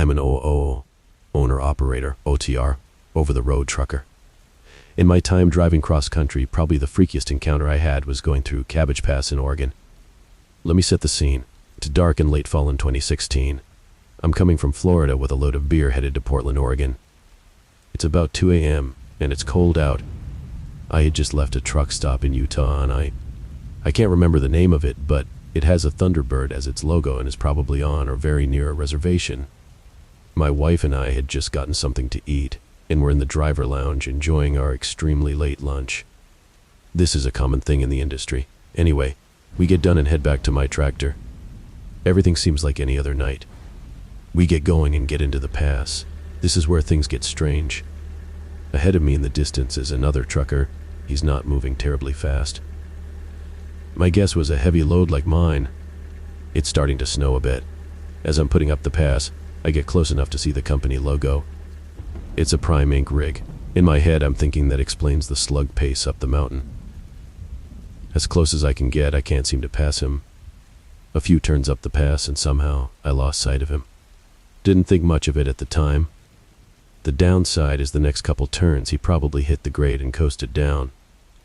I'm an owner-operator, OTR, over-the-road trucker. In my time driving cross-country, probably the freakiest encounter I had was going through Cabbage Pass in Oregon. Let me set the scene. It's dark and late fall in 2016. I'm coming from Florida with a load of beer headed to Portland, Oregon. It's about 2 a.m. and it's cold out. I had just left a truck stop in Utah and I can't remember the name of it, but it has a Thunderbird as its logo and is probably on or very near a reservation. My wife and I had just gotten something to eat and were in the driver lounge enjoying our extremely late lunch. This is a common thing in the industry. Anyway, we get done and head back to my tractor. Everything seems like any other night. We get going and get into the pass. This is where things get strange. Ahead of me in the distance is another trucker. He's not moving terribly fast. My guess was a heavy load like mine. It's starting to snow a bit. As I'm putting up the pass, I get close enough to see the company logo. It's a Prime Inc. rig. In my head, I'm thinking that explains the slug pace up the mountain. As close as I can get, I can't seem to pass him. A few turns up the pass and somehow I lost sight of him. Didn't think much of it at the time. The downside is the next couple turns he probably hit the grade and coasted down.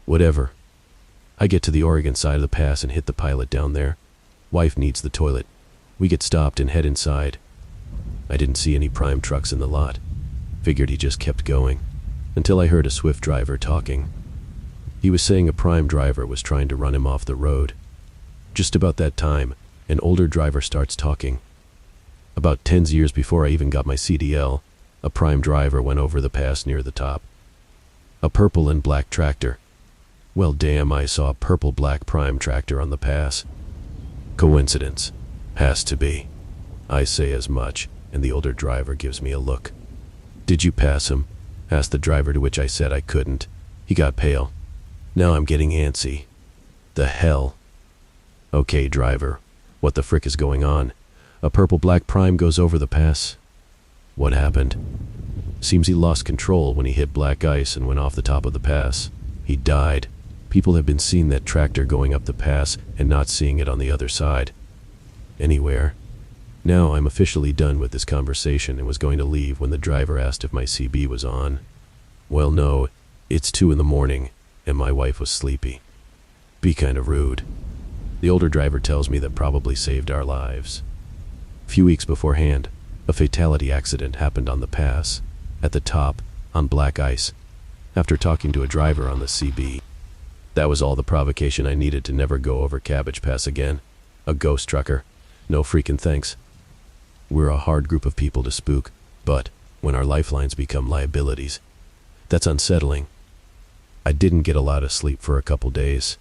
Whatever. I get to the Oregon side of the pass and hit the pilot down there. Wife needs the toilet. We get stopped and head inside. I didn't see any Prime trucks in the lot. Figured he just kept going, until I heard a Swift driver talking. He was saying a Prime driver was trying to run him off the road. Just about that time, an older driver starts talking. About 10 years before I even got my CDL, a Prime driver went over the pass near the top. A purple and black tractor. Well, damn, I saw a purple-black Prime tractor on the pass. Coincidence. Has to be. I say as much, and the older driver gives me a look. "Did you pass him?" asked the driver, to which I said I couldn't. He got pale. Now I'm getting antsy. The hell? Okay, driver. What the frick is going on? A purple-black Prime goes over the pass. What happened? Seems he lost control when he hit black ice and went off the top of the pass. He died. People have been seeing that tractor going up the pass and not seeing it on the other side. Anywhere. Now I'm officially done with this conversation and was going to leave when the driver asked if my CB was on. Well, no, it's 2 in the morning and my wife was sleepy. Be kind of rude. The older driver tells me that probably saved our lives. A few weeks beforehand, a fatality accident happened on the pass, at the top, on black ice, after talking to a driver on the CB. That was all the provocation I needed to never go over Cabbage Pass again. A ghost trucker. No freaking thanks. We're a hard group of people to spook, but when our lifelines become liabilities, that's unsettling. I didn't get a lot of sleep for a couple days.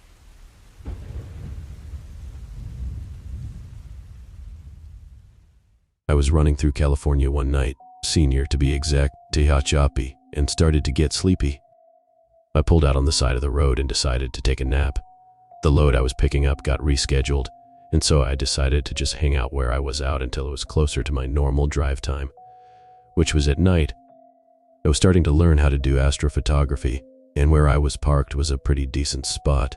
I was running through California one night, senior to be exact, Tehachapi, and started to get sleepy. I pulled out on the side of the road and decided to take a nap. The load I was picking up got rescheduled, and so I decided to just hang out where I was out until it was closer to my normal drive time, which was at night. I was starting to learn how to do astrophotography, and where I was parked was a pretty decent spot.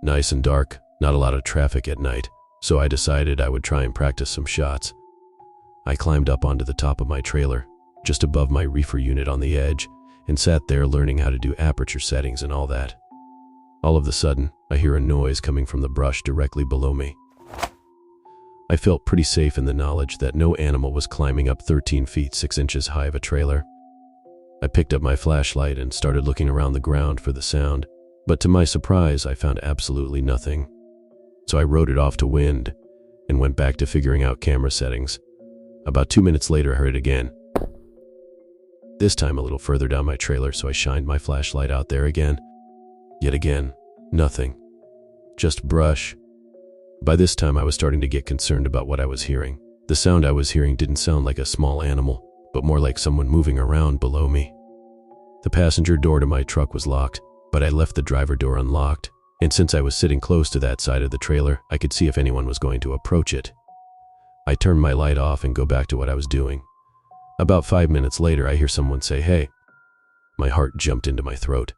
Nice and dark, not a lot of traffic at night, so I decided I would try and practice some shots. I climbed up onto the top of my trailer, just above my reefer unit on the edge, and sat there learning how to do aperture settings and all that. All of a sudden, I hear a noise coming from the brush directly below me. I felt pretty safe in the knowledge that no animal was climbing up 13 feet 6 inches high of a trailer. I picked up my flashlight and started looking around the ground for the sound, but to my surprise, I found absolutely nothing. So I rode it off to wind and went back to figuring out camera settings. About 2 minutes later, I heard it again. This time a little further down my trailer, so I shined my flashlight out there again. Yet again, nothing. Just brush. By this time, I was starting to get concerned about what I was hearing. The sound I was hearing didn't sound like a small animal, but more like someone moving around below me. The passenger door to my truck was locked, but I left the driver door unlocked, and since I was sitting close to that side of the trailer, I could see if anyone was going to approach it. I turned my light off and go back to what I was doing. About 5 minutes later, I hear someone say, "Hey." My heart jumped into my throat.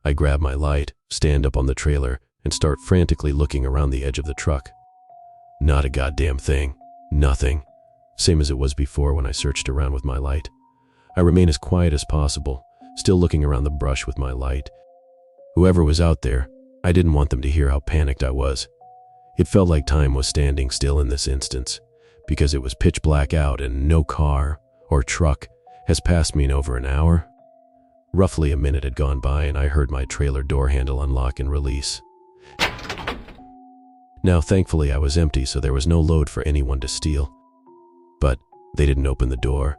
I grab my light, stand up on the trailer, and start frantically looking around the edge of the truck. Not a goddamn thing. Nothing. same as it was before when I searched around with my light. I remain as quiet as possible, still looking around the brush with my light. Whoever was out there, I didn't want them to hear how panicked I was. It felt like time was standing still in this instance, because it was pitch black out and no car or truck has passed me in over an hour. Roughly a minute had gone by and I heard my trailer door handle unlock and release. Now, thankfully, I was empty, so there was no load for anyone to steal. But they didn't open the door.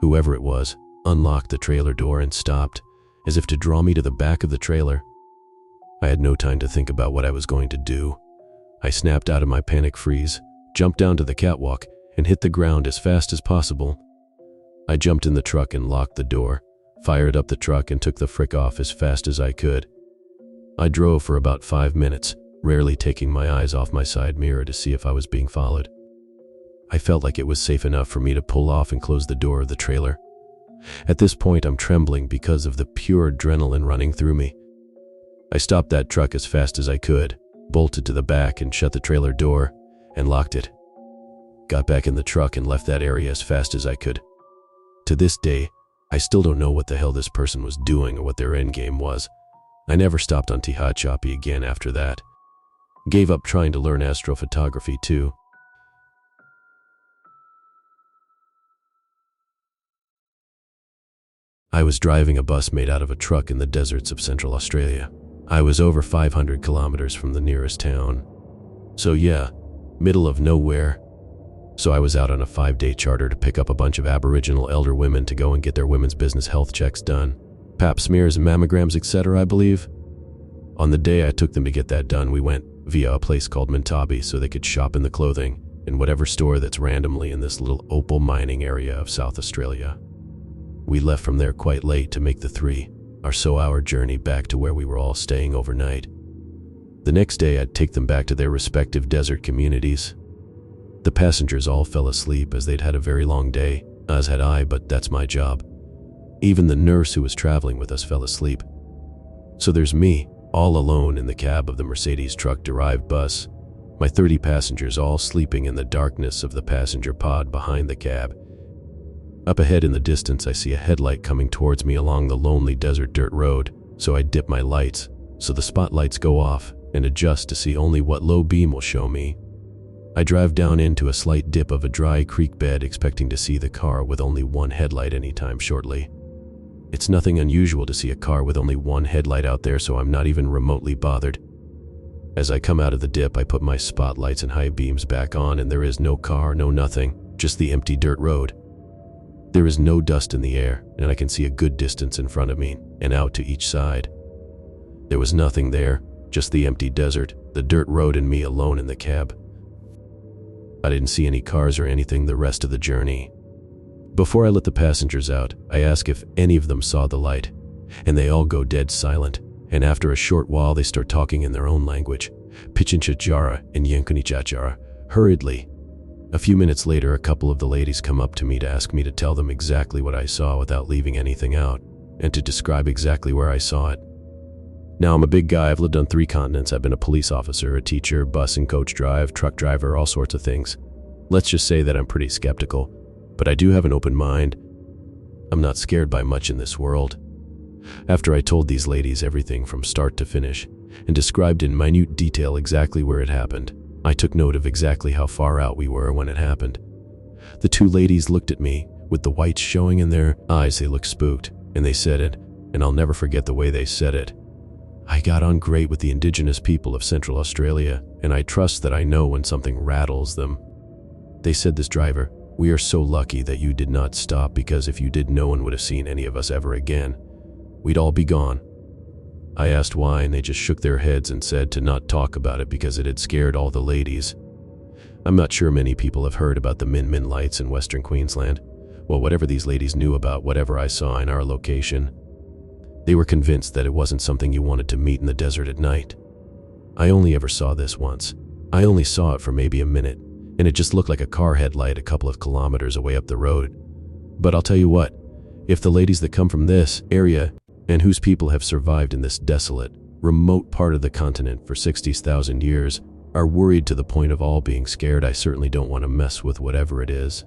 Whoever it was unlocked the trailer door and stopped, as if to draw me to the back of the trailer. I had no time to think about what I was going to do. I snapped out of my panic freeze, jumped down to the catwalk, and hit the ground as fast as possible. I jumped in the truck and locked the door, fired up the truck, and took the frick off as fast as I could. I drove for about 5 minutes, rarely taking my eyes off my side mirror to see if I was being followed. I felt like it was safe enough for me to pull off and close the door of the trailer. At this point, I'm trembling because of the pure adrenaline running through me. I stopped that truck as fast as I could, bolted to the back and shut the trailer door and locked it. Got back in the truck and left that area as fast as I could. To this day, I still don't know what the hell this person was doing or what their endgame was. I never stopped on Tehachapi again after that. Gave up trying to learn astrophotography too. I was driving a bus made out of a truck in the deserts of Central Australia. I was over 500 kilometers from the nearest town. So yeah, middle of nowhere. So I was out on a 5-day charter to pick up a bunch of Aboriginal elder women to go and get their women's business health checks done. Pap smears and mammograms, etc., I believe. On the day I took them to get that done, we went via a place called Mintabi so they could shop in the clothing in whatever store that's randomly in this little opal mining area of South Australia. We left from there quite late to make the 3 or so hour journey back to where we were all staying overnight. The next day, I'd take them back to their respective desert communities. The passengers all fell asleep as they'd had a very long day, as had I, but that's my job. Even the nurse who was traveling with us fell asleep. So there's me, all alone in the cab of the Mercedes truck-derived bus, my 30 passengers all sleeping in the darkness of the passenger pod behind the cab. Up ahead in the distance, I see a headlight coming towards me along the lonely desert dirt road, so I dip my lights, so the spotlights go off, and adjust to see only what low beam will show me. I drive down into a slight dip of a dry creek bed, expecting to see the car with only one headlight anytime shortly. It's nothing unusual to see a car with only one headlight out there, so I'm not even remotely bothered. As I come out of the dip, I put my spotlights and high beams back on, and there is no car, no nothing, just the empty dirt road. There is no dust in the air, and I can see a good distance in front of me and out to each side. There was nothing there, just the empty desert, the dirt road, and me alone in the cab. I didn't see any cars or anything the rest of the journey. Before I let the passengers out, I ask if any of them saw the light, and they all go dead silent, and after a short while they start talking in their own language, Pichinchachara and Yankunichachara, hurriedly. A few minutes later, a couple of the ladies come up to me to ask me to tell them exactly what I saw without leaving anything out, and to describe exactly where I saw it. Now, I'm a big guy. I've lived on 3 continents. I've been a police officer, a teacher, bus and coach drive, truck driver, all sorts of things. Let's just say that I'm pretty skeptical, but I do have an open mind. I'm not scared by much in this world. After I told these ladies everything from start to finish, and described in minute detail exactly where it happened, I took note of exactly how far out we were when it happened. The 2 ladies looked at me, with the whites showing in their eyes. They looked spooked, and they said it, and I'll never forget the way they said it. I got on great with the indigenous people of Central Australia, and I trust that I know when something rattles them. They said, "This driver, we are so lucky that you did not stop, because if you did, no one would have seen any of us ever again. We'd all be gone." I asked why, and they just shook their heads and said to not talk about it because it had scared all the ladies. I'm not sure many people have heard about the Min Min lights in Western Queensland. Well, whatever these ladies knew about whatever I saw in our location, they were convinced that it wasn't something you wanted to meet in the desert at night. I only ever saw this once. I only saw it for maybe a minute, and it just looked like a car headlight a couple of kilometers away up the road. But I'll tell you what, if the ladies that come from this area and whose people have survived in this desolate, remote part of the continent for 60,000 years are worried to the point of all being scared, I certainly don't want to mess with whatever it is.